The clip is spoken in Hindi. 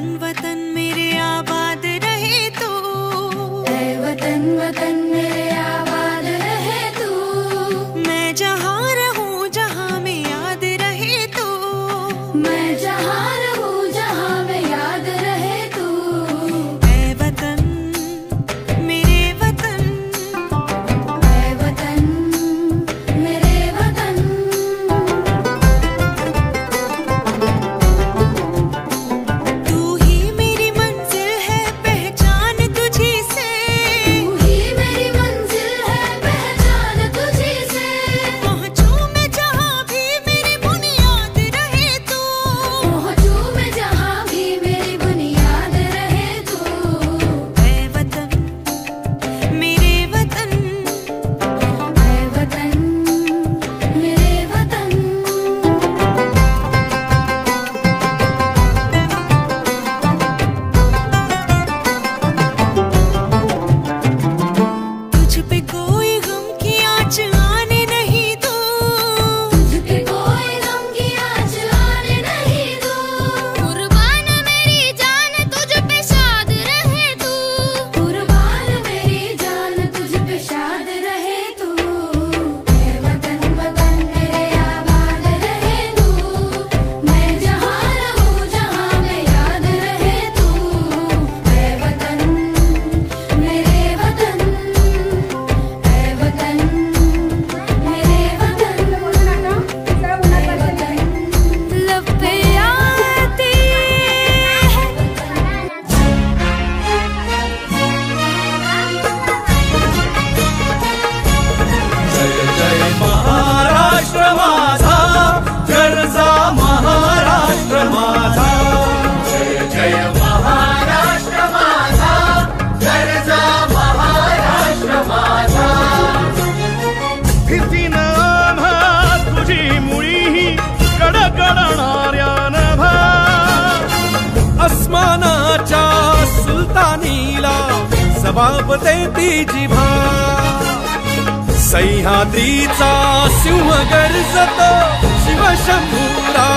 वतन वतन मेरे आबाद रहे तू, ऐ वतन वतन मेरे आबाद रहे तू। मैं जहाँ रहूँ जहाँ में याद रहे तू, मैं जहाँ रहूँ जहाँ में याद रहे तू। ऐ वतन मेरे वतन, ऐ वतन मेरे वतन। तू ही मेरी मंजिल है पहचान तुझी से, तू ही मेरी मंजिल है पहचान तुझी से। पहुँचूं मैं जहाँ भी मेरी बुनियाद रहे तू, पहुँचूं मैं जहाँ भी मेरी बुनियाद रहे तू। ऐ वतन मेरे वतन, ऐ वतन मेरे वतन। तुझ पे कोई गम की आँच आने नहीं दूँ, तुझ पे कोई गम की आँच आने नहीं दूँ। कुर्बान मेरी जान तुझ पे शाद रहे तू। कुर्बान मेरी जान तुझ पे शाद रहे तू। ऐ वतन वतन मेरे आबाद रहे तू। मैं जहाँ रहूँ जहाँ में याद रहे तू। ऐ वतन मेरे वतन, ऐ वतन मेरे वतन। लब पे आती जय जय महाराष्ट्र माझा, गरजा महाराष्ट्र माझा। जय जय महाराष्ट्र माझा, गरजा महाराष्ट्र माझा। भीतीनं आम्हा तुझी मुळी कडकडणाऱ्या नभा, अस्मानाच्या सुलतानीला जबाब देती जिभा। सह्याद्रीचा सिंह गर्जतो शिवशंभूरा